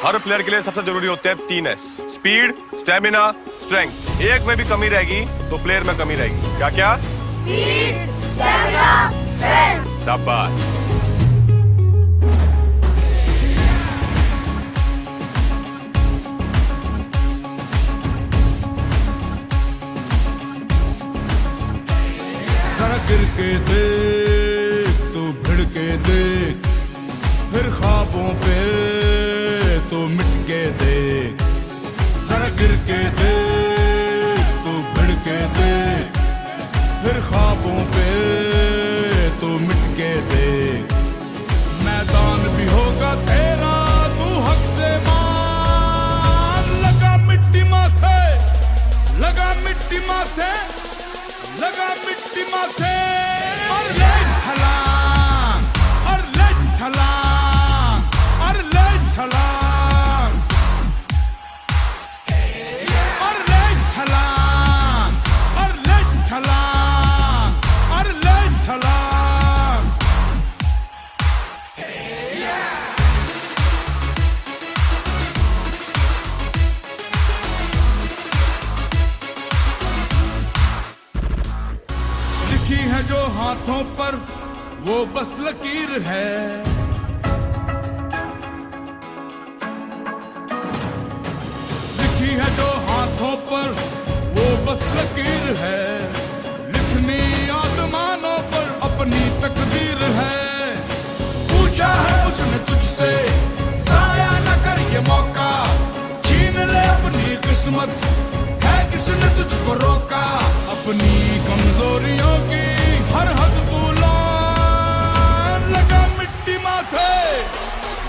हर player के लिए सबसे जरूरी होते हैं 3S: स्पीड, स्टेमिना, स्ट्रेंथ। एक में भी कमी रहेगी तो प्लेयर में कमी रहेगी। क्या क्या? Speed, stamina, strength. शाबाश। जरा गिर के देख, तू भिड़ के देख, फिर ख्वाबों पे तू मिट के देख। जरा गिर के देख, तू भिड़ के देख, फिर ख्वाबों पे तू मिट के देख। मैदान भी होगा तेरा, तू हक से मान। लगा मिट्टी माथे, लगा मिट्टी माथे, लगा मिट्टी माथे। और ले छलांग, और ले छलांग, और ले छलांग, और ले छलांग, और ले छलांग, और ले छलांग। लिखी है जो हाथों पर वो बस लकीर है। लिखी है जो हाथों पर वो बस लकीर है। लिखनी आसमानों पर अपनी तकदीर है। पूछा है उसने तुझसे, जाया न कर ये मौका। छीन ले अपनी किस्मत, है किसने तुझको रोका। अपनी कमजोरियों की हर हद तू लान। लगा मिट्टी माथे,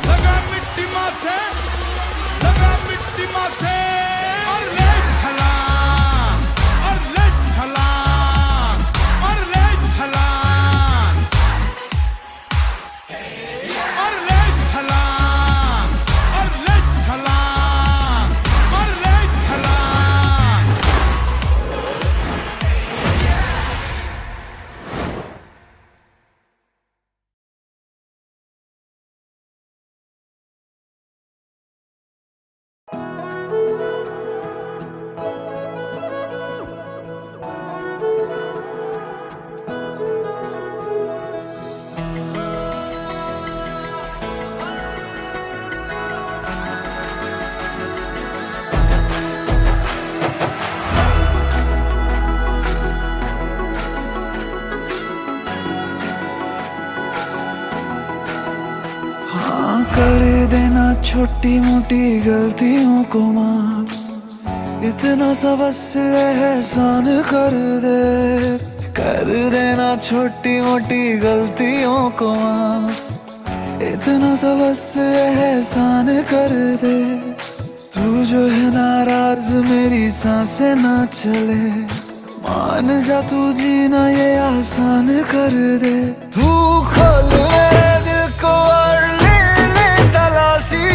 लगा मिट्टी माथे, लगा मिट्टी माथे। और ले छलांग, और ले छलांग, और ले छलांग, और ले छलांग, और ले छलांग, और ले छलांग। हाँ, कर देना छोटी मोटी गलतियों को माफ। इतना सा बस एहसान कर दे। कर देना छोटी मोटी गलतियों को माफ। इतना सा बस एहसान कर दे। तू जो है नाराज मेरी सांसें ना चले। मान जा तू जीना ये आसान कर दे। तू खोल मेरे दिल को और ले ले तलाशी।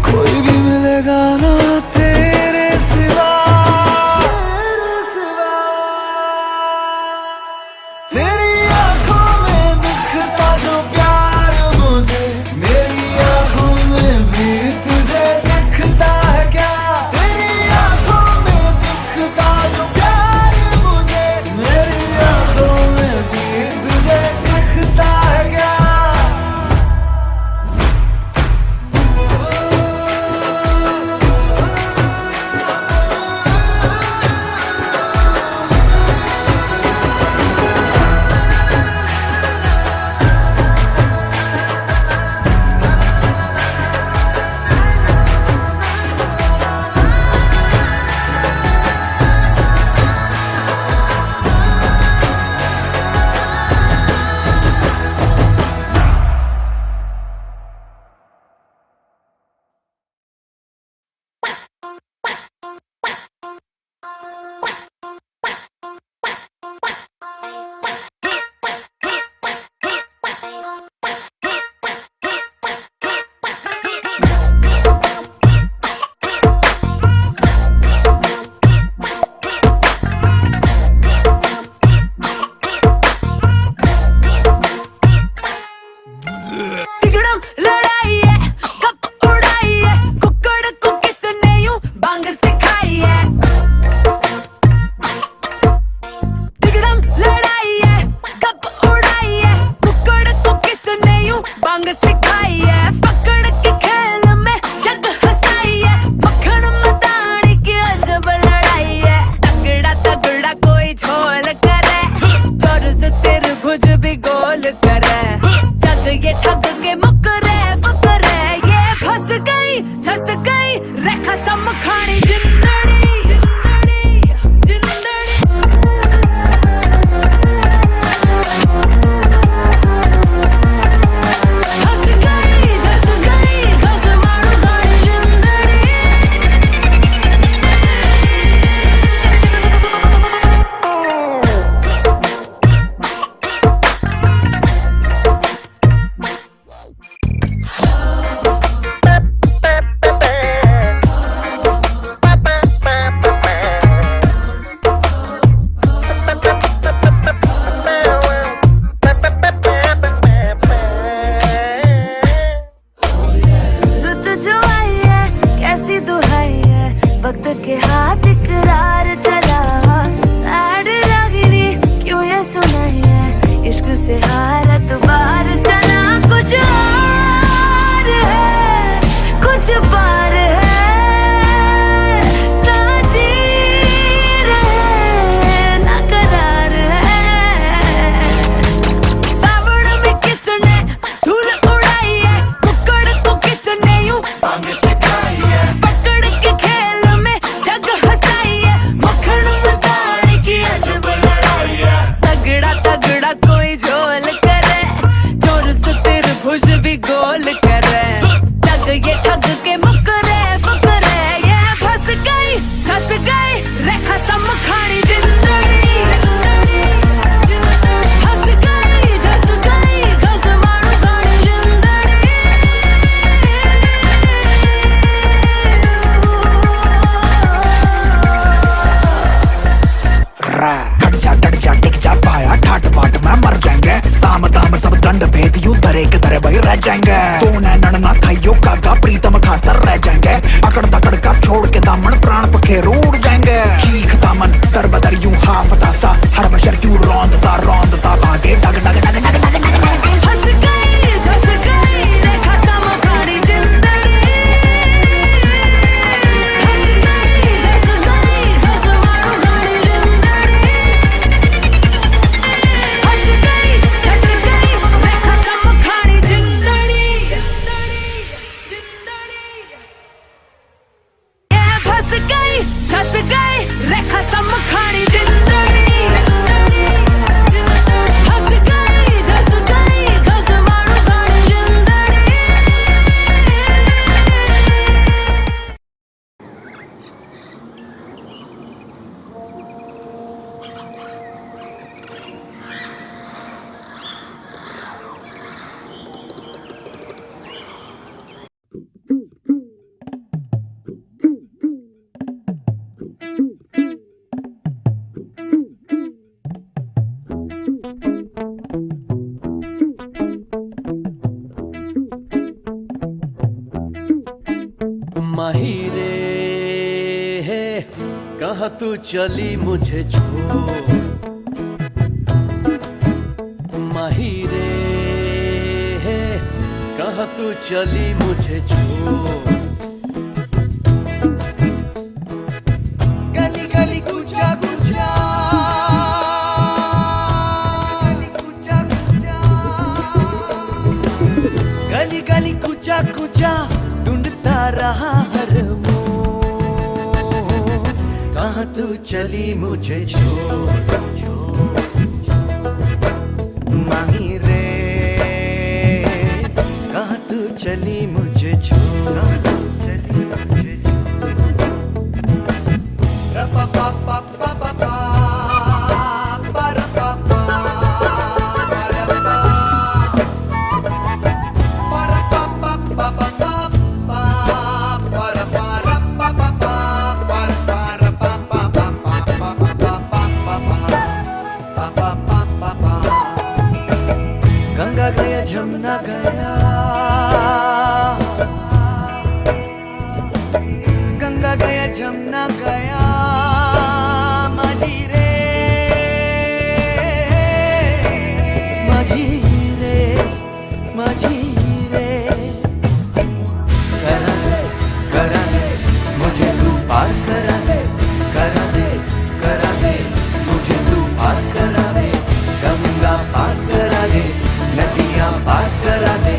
कोई भी मिलेगा ना तेरे सिवा, तेरे सिवा। तेरी आंखों में दिखता जो प्यार मुझे, मेरी आंखों में भी तुझे दिखता है क्या। तेरी आंखों में दिखता जो प्यार मुझे, मेरी आंखों में भी तुझे दिखता है क्या। सब दंड भेद यू दरे के दरे भाई रह जाएंगे। तो नैनन ना खाइयो कागा प्रीतम खातर रह जाएंगे। अकड़ दकड़ का छोड़ के दामन प्राण पखेरु उड़ जाएंगे। चीख दामन दर बदर यूं हाफता सा हर बशर क्यों रौंदता भागे डग डग डग डग डग डग। हंस गई झस गई रेखा समखाड़ी जिंदड़ी। हंस गई झस गई घस मारू गाड़ी जिंदड़ी। हंस गई झस गई रेखा समखाड़ी जिंदड़ी। फंस गई झस गई रेखा समखाड़ी जिंदड़ी। हंस गई झस गई घस मारू गाड़ी जिंदड़ी। माहिरे है कहाँ तू चली मुझे छोड़। माहिरे है कहाँ तू चली मुझे छोड़। गली गली कुचा कुचा गली गली कुचा कुचा ढूंढता रहा हर मोड़। कहाँ तू चली मुझे छोड़। माही रे कहाँ तू चली मुझे छोड़। गंगा गया जमुना गया। गंगा गया जमुना गया। माझी रे माझी रे माझी रे। करा दे मुझे तू पार करा दे। करा दे मुझे तू पार करा दे। गंगा पार करा दे नदियाँ पार करा दे।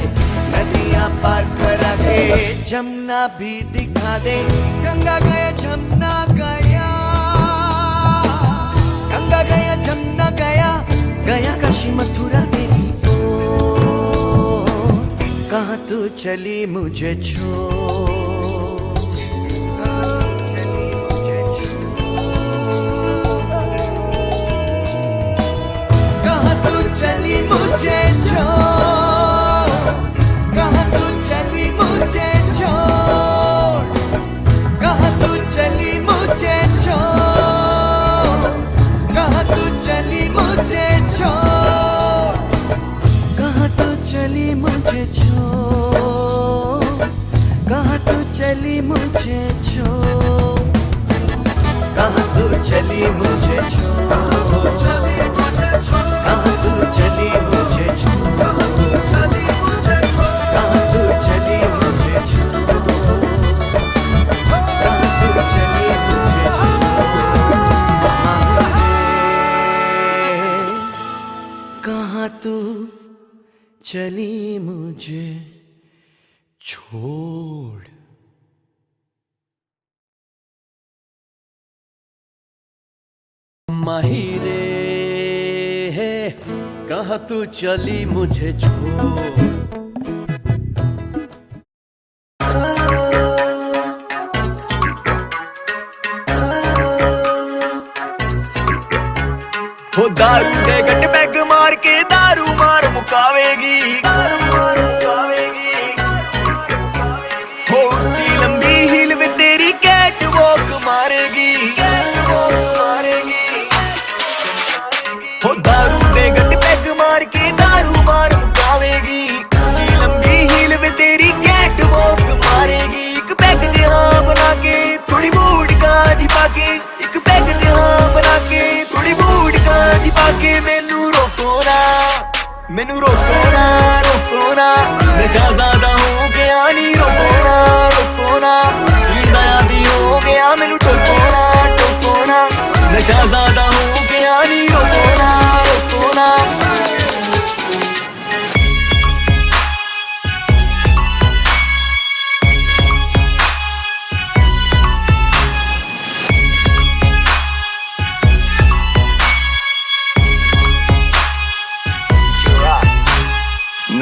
नदियाँ पार करा दे जमुना भी दिखा दे। गंगा गया जमुना गया। गंगा गया जमुना गया। गया काशी मथुरा तेरी ओर। कहाँ तू चली मुझे छोड़। कहाँ तू चली मुझे छोड़। कहाँ तू चली मुझे छोड़। कहाँ तू चली मुझे छोड़। कहाँ तू चली मुझे छोड़। कहाँ तू चली मुझे छोड़। कहाँ तू चली मुझे छोड़। कहाँ तू चली मुझे छोड़। कहाँ तू चली मुझे छोड़। कहाँ तू चली मुझे छोड़। कहाँ तू चली मुझे छोड़। कहाँ तू चली मुझे छोड़। माहिरे है कहाँ तू चली मुझे छोड़। हो दारू दे गट पैग मार के दारू मार मुकावेगी। हो सी लंबी हील में तेरी कैट वॉक मारेगी। हो दारू दे गट पैग मार के दारू मार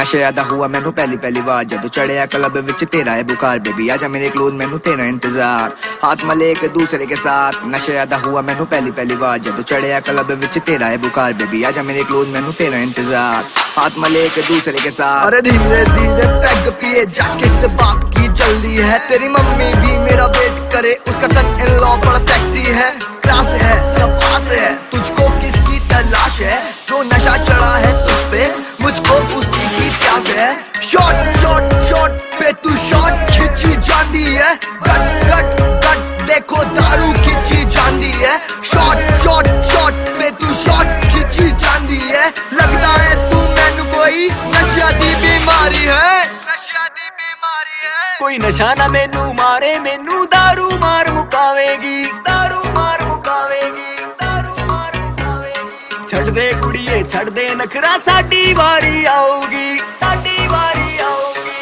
नशे यादा हुआ मैनू पहली पहली बार जदों चढ़िया क्लब विच तेरा है बुखार बेबी आजा मेरे क्लोज मैनू तेरा इंतजार हाथ मले एक दूसरे के साथ नशे यादा हुआ मैनू पहली पहली बार जदों चढ़िया क्लब विच तेरा है बुखार बेबी आजा मेरे क्लोज मैनू तेरा इंतजार हाथ मले एक दूसरे के साथ अरे धीरे धीरे पैग पिए जाके से बात की जल्दी है तेरी मम्मी भी मेरा वेट करे उसका सन इन लॉ बड़ा सेक्सी है क्लास है सब पास है तुझको किसकी तलाश है जो नशा चढ़ा है तुझ पे मुझको उसी की प्यास है शॉट शॉट शॉट पे तू शॉट खींची जाती है कट कट कट देखो दारू खींची जाती है शॉट शॉट शॉट पे तू शॉट खींची जाती है लगता है तू मैनू कोई नशा दी बीमारी है नशा दी बीमारी है कोई नशा ना मैनू मारे मैनू दारू मार मुकावेगी दारू मार मुकावेगी दारू मार मुकावेगी छड़ दे कुड़िए छड़ दे नखरा साडी वारी आऊगी साडी वारी आऊगी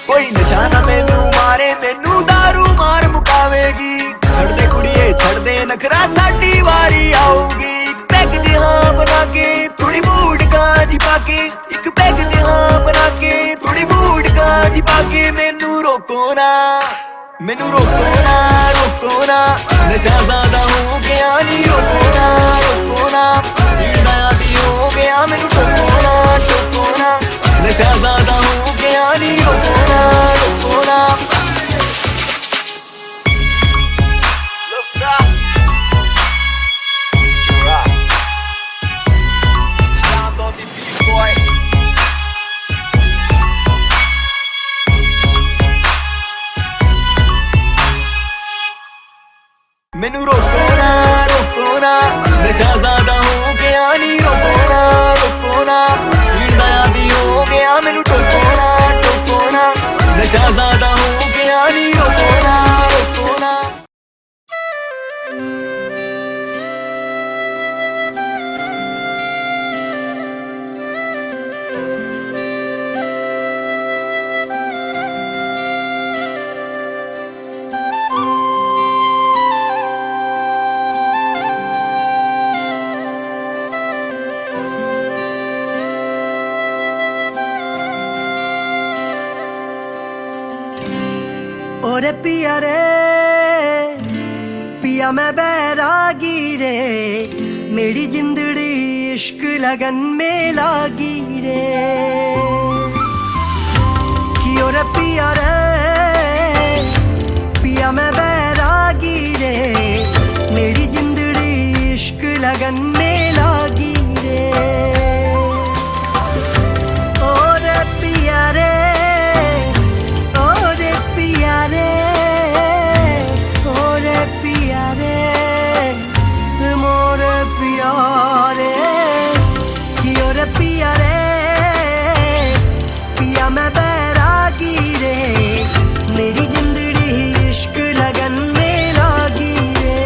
कोई नशा ना मैनू मारे मैनू दारू मार मुकावेगी छड़ दे कुड़िए छड़ दे नखरा साडी वारी आऊगी पैग दे हाँ बना के थोड़ी मूड काजी पाके एक पैग दे हाँ बना के थोड़ी मूड काजी पाके मैनू रोको ना नशा ज्यादा हो गया नी रोको ना पीड़ा भी हो गया मैनू टोको ना नशा ज्यादा हो गया नी रोको ना Love stop. Sound on the beat, boy. मैनू रोको ना नशा ज्यादा हो गया नी रोको ना पीड़ा भी हो गया मैनू टोको ना नशा ज्यादा हो गया नी रोको ना ओरे पिया रे पिया मैं बैरागी रे मेरी जिंदड़ी इश्क लगन में लागी रे कि ओरे पिया रे पिया मैं बैरागी रे मेरी जिंदड़ी इश्क लगन में लागी रे ओरे पिया रे पिया रे पिया मैं बैरागी रे मेरी जिंदड़ी इश्क लगन में लागी रे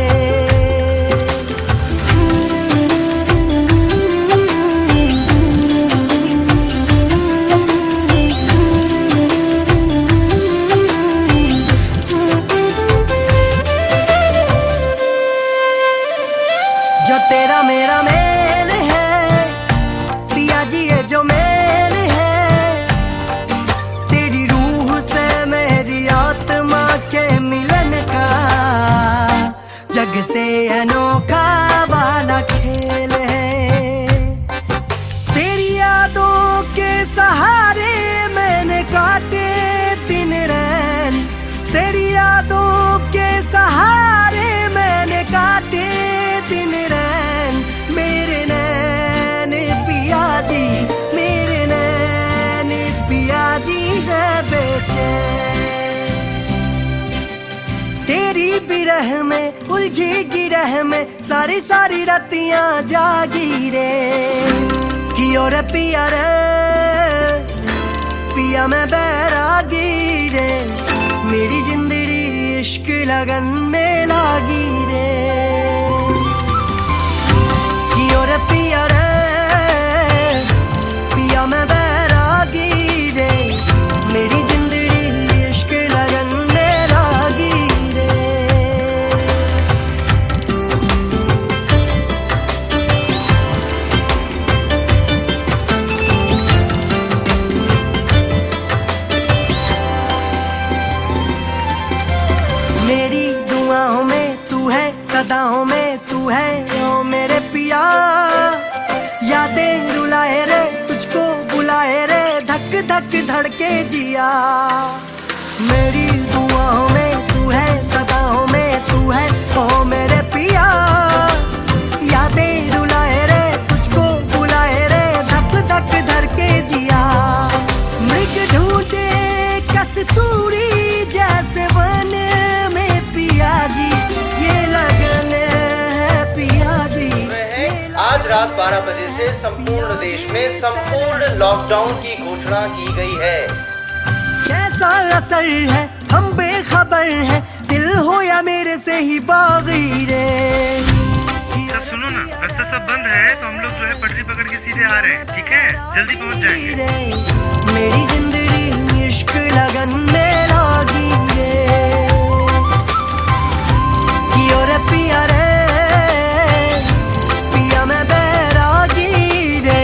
जो तेरा मेरा मेल है पिया जी ये जो मेल है तेरी रूह से मेरी आत्मा के मिलन का जग से अनोखा वाला खेल है तेरी यादों के सहारे मैंने काटे दिन रैन तेरी यादों के सहारे मैंने काटे दिन रैन मेरे नैन पिया जी मेरे नैन पिया जी है बेचैन तेरी बिरह में उलझी गिरह में सारी सारी रातियां जागी रे कि और पिया रे पिया मैं बैरागी रे मेरी जिंदड़ी इश्क लगन में लागी रे कि और पिया रे पिया मैं बैरागी रे मेरी जिंदड़ी इश्क लगन में लागी रे निगाहों में तू है ओ मेरे पिया, यादें रुलाए रे तुझको बुलाए रे, धक धक धड़के जिया। मेरी दुआओं में तू है, सदाओं में तू है ओ मेरे पिया, यादें रुलाए रे तुझको बुलाए रे, धक धक धड़के जिया। मृग ढूंढे कस्तूरी जैसे वन में पिया जी, ये लगन है पिया जी। आज रात 12 बजे से संपूर्ण देश में संपूर्ण लॉकडाउन की घोषणा की गई है। कैसा असर है हम बेखबर हैं, दिल हो या मेरे से ही बागी रे। सुनो ना, रास्ता सब बंद है तो हम लोग जो है पटरी पकड़ के सीधे आ रहे हैं, ठीक है? जल्दी पहुंच जाएंगे। मेरी जिंदगी इश्क लगन में लागी रे, कियो रे पिया रे, पिया मैं बैरागी रे,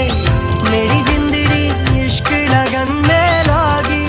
मेरी जिंदगी इश्क लगन में लागी।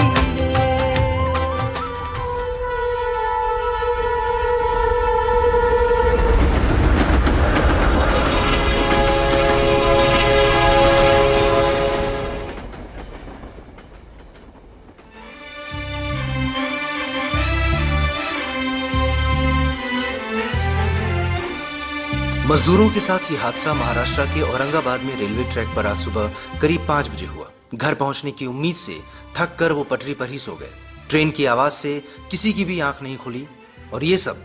मजदूरों के साथ ये हादसा महाराष्ट्र के औरंगाबाद में रेलवे ट्रैक पर आज सुबह करीब 5 बजे हुआ। घर पहुंचने की उम्मीद से थक कर वो पटरी पर ही सो गए। ट्रेन की आवाज से किसी की भी आंख नहीं खुली और ये सब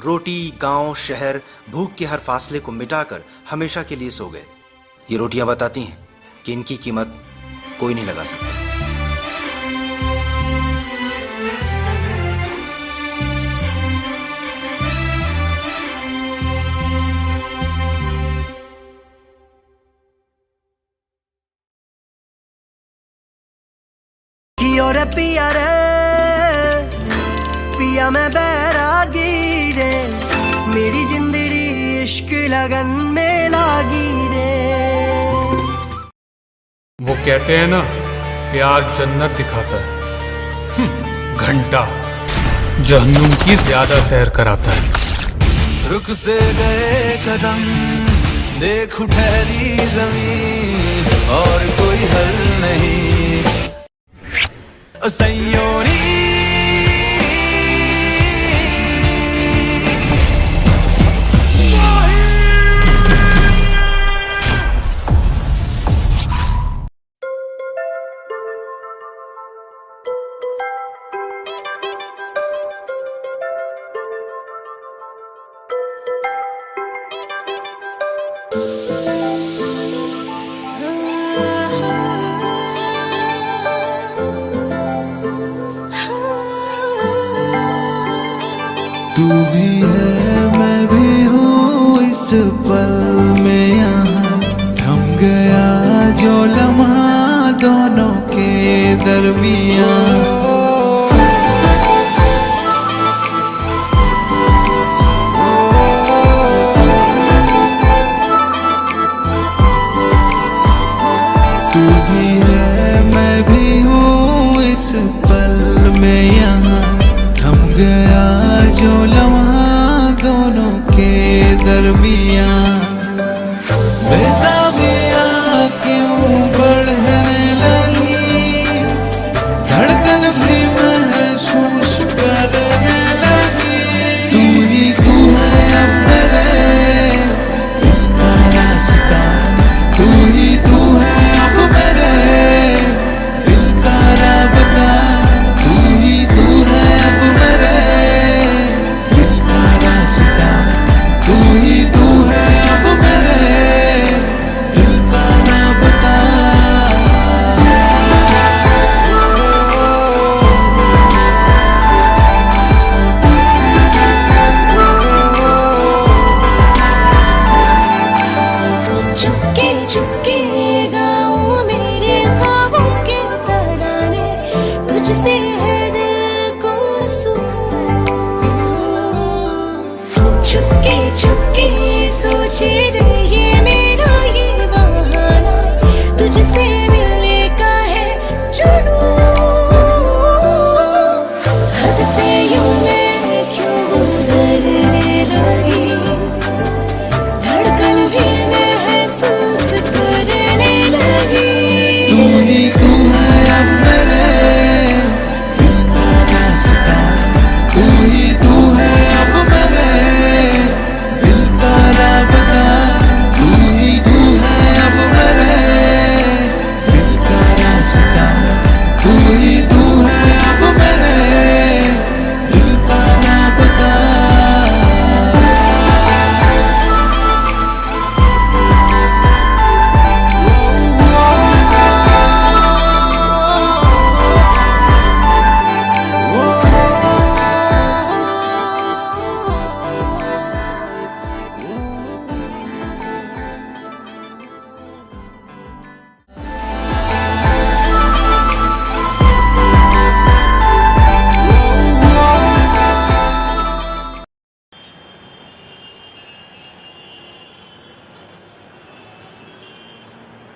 रोटी, गांव, शहर, भूख के हर फासले को मिटाकर हमेशा के लिए सो गए। ये रोटियां बताती हैं कि इनकी कीमत कोई नहीं लगा सकता। कियो रे पिया रे, पिया मैं बैरागी रे, मेरी जिंदगी इश्क लगन में लागी रे। वो कहते हैं ना, प्यार जन्नत दिखाता है, घंटा जहन्नुम की ज्यादा सैर कराता है। रुक से गए कदम, देख ठहरी जमीन, और कोई हल नहीं सैयोरी। तू भी है मैं भी हूँ इस पल में, यहाँ थम गया जो लम्हा दोनों के दरमियाँ। तू भी है मैं भी हूँ इस पल में, यहाँ थम गया जो लम्हा दोनों के दरमियाँ। बेताबियाँ क्यों बढ़ने लगी, धड़कन भी महसूस करने लगी। तू ही तू है अब मेरे दिल का रास्ता, तू ही तू है अब मेरे दिल का राबता, तू ही तू है अब मेरे दिल का रास्ता, तू ही तू है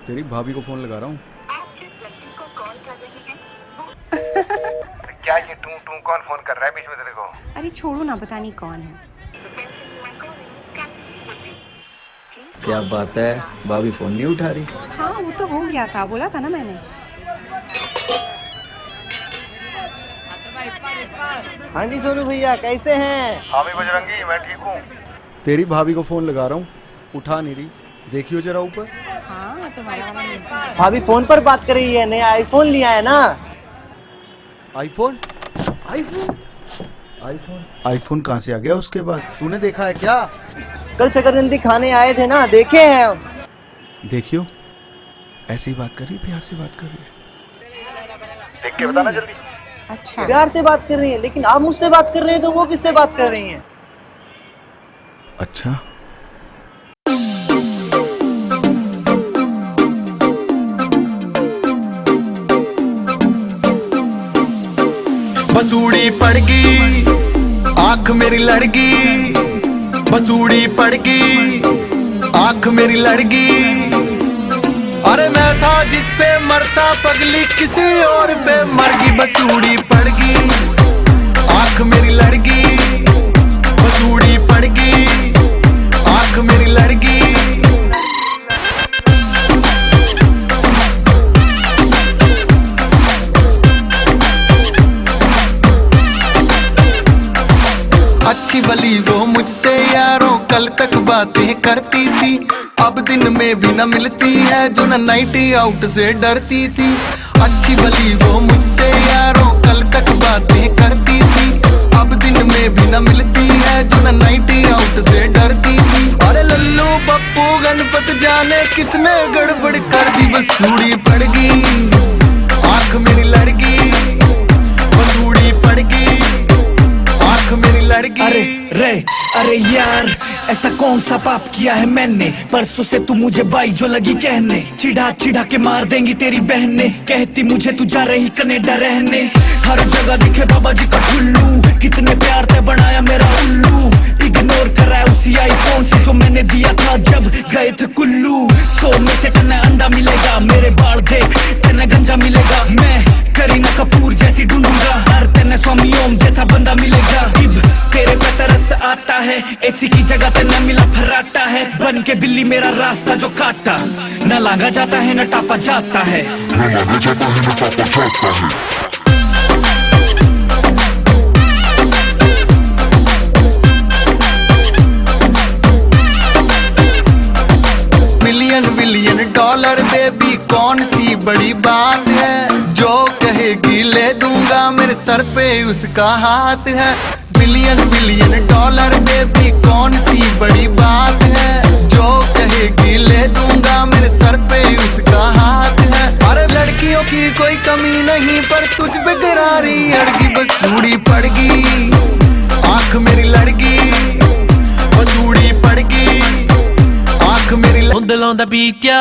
तेरी भाभी को फोन लगा रहा हूँ। क्या ये टू टू कौन फोन कर रहा है बीच में तेरे को? अरे छोड़ो ना, पता नहीं कौन है। क्या बात है, भाभी फोन नहीं उठा रही? हाँ वो तो हो गया था, बोला था ना मैंने। हाँ जी सोनू भैया, कैसे हैं? हाँ भी बजरंगी, मैं ठीक हूँ। तेरी भाभी को फोन लगा रहा हूँ, उठा नहीं रही। देखियो जरा ऊपर। हाँ तुम्हारा भाभी फोन पर बात कर रही है, नया आईफोन लिया है ना। आईफोन? आईफोन? आईफोन? आईफोन कहाँ से आ गया उसके पास? तूने देखा है क्या? कल शकरकंदी खाने आए थे ना, देखे हैं हम। देखियो, ऐसे ही बात कर रही, प्यार से बात कर रही है। देख के बताना जल्दी। अच्छा प्यार से बात कर रही है, लेकिन आप मुझसे बात कर रहे हैं तो वो किससे बात कर रही हैं? अच्छा बसूड़ी पड़गी, आंख मेरी लड़गी, बसूड़ी पड़गी, आंख मेरी लड़गी। अरे मैं था जिस पे मरता, पगली किसी और पे मरगी। बसूड़ी पड़गी, आंख मेरी लड़गी, बसूड़ी पड़गी, आंख मेरी लड़गी। अच्छी भली वो मुझसे यारों कल तक बातें करती थी, अब दिन में भी न मिलती है जो न नाइट आउट से डरती थी। अच्छी भली वो मुझसे यारों कल तक बातें करती थी, अब दिन में भी न मिलती है जो न नाइट आउट से डरती थी। अरे लल्लू पप्पू गणपत जाने किसने गड़बड़ कर दी। बसूड़ी पड़गी, आंख मेरी लड़गी, बसूड़ी पड़गी, आंख मेरी लड़गी। अरे यार, ऐसा कौन सा पाप किया है मैंने? परसों से तू मुझे बाई जो लगी कहने, चिढ़ा चिढ़ा के मार देंगी तेरी बहने। कहती मुझे तू जा रही कनेडा रहने, हर जगह दिखे बाबा जी का ठुल्लू। कितने प्यार ते बनाया मेरा उल्लू, इग्नोर कर रहा है उसी आईफोन से जो मैंने दिया था जब गए थे कुल्लू। 100 में से तेने अंडा मिलेगा, मेरे बाल देख तेने गंजा मिलेगा। मैं करीना कपूर जैसी ढूंढूंगा, हर तेने स्वामी ओम जैसा बंदा मिलेगा। इब तेरे पे तरस आता है, एसी की जगह ते न मिला फराटा है। बन के बिल्ली मेरा रास्ता जो काटता, न लांगा जाता है न टापा जाता है, न लांगा जाता है न टापा जाता है। $1 डॉलर बेबी कौन सी बड़ी बात है, जो कहेगी ले दूंगा, मेरे सर पे उसका हाथ है। $1 डॉलर बेबी कौन सी बड़ी बात है, जो कहेगी ले दूंगा, मेरे सर पे उसका हाथ है। अरे लड़कियों की कोई कमी नहीं पर तुझ पे गरारी अड़गी। बसूड़ी पड़गी, आंख मेरी लड़गी, बसूड़ी पड़गी, आंख मेरी on the beat, yo.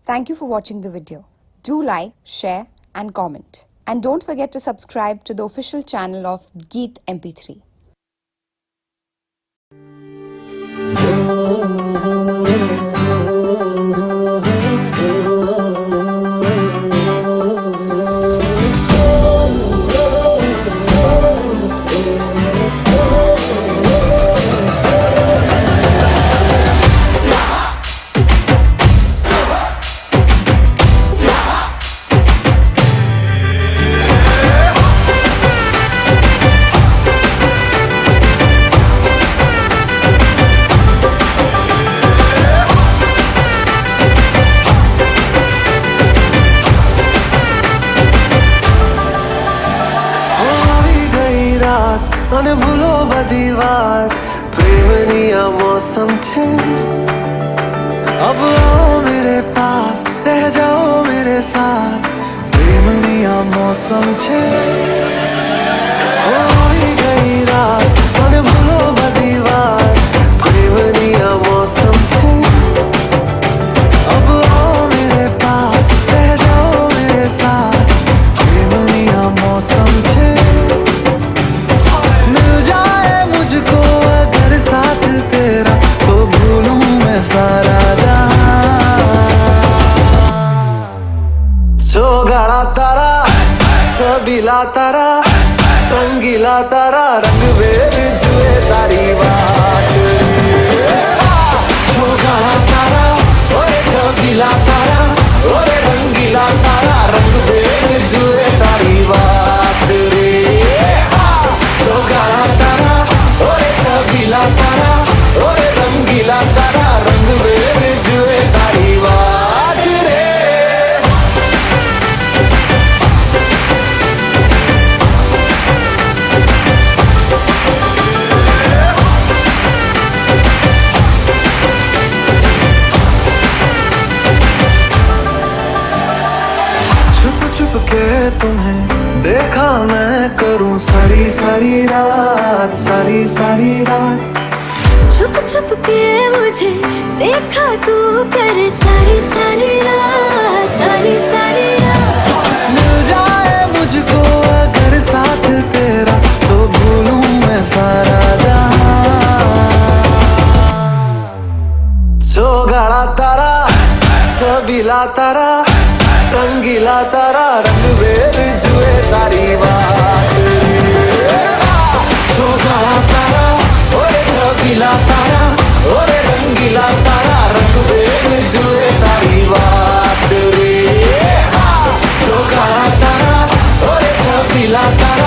Thank you for watching the video. Do like, share and comment. And don't forget to subscribe to the official channel of Geet MP3. અને ભૂલો બધી વાત પ્રેમની આ મૌસમ છે अब आओ मेरे पास रह जाओ मेरे साथ प्रेमनी आ मौसम छे हो गई रात અને छे मिल जाए मुझको अगर साथ तेरा तो भूलूं मैं सारा जहां सोगाड़ा तारा छबीला तारा रंगीला तारा रंग वेर जुए तारी बात सोगाड़ा तारा ओरे छबीला तारा ओरे रंगीला तारा रंग वेर जुए तारी बात रे सोगाड़ा तारा ओरे छबीला तारा ओरे रंगीला तारा रंग वेर जुए तारी बात रे छुप के तुम्हें देखा मैं करूं सारी सारी रात सारी सारी रात छुप छुप के मुझे देखा तू कर सारी सारी रात मिल जाए मुझको अगर साथ तेरा तो भूलूं मैं सारा जहां सोगाड़ा तारा छबीला तारा रंगीला तारा रंग वेर जुए तारी बात सोगाड़ा तारा ओरे छबीला तारा ओरे रंगीला तारा रंग वेर जुए तारी बात रे सोगाड़ा तारा ओरे छबीला तारा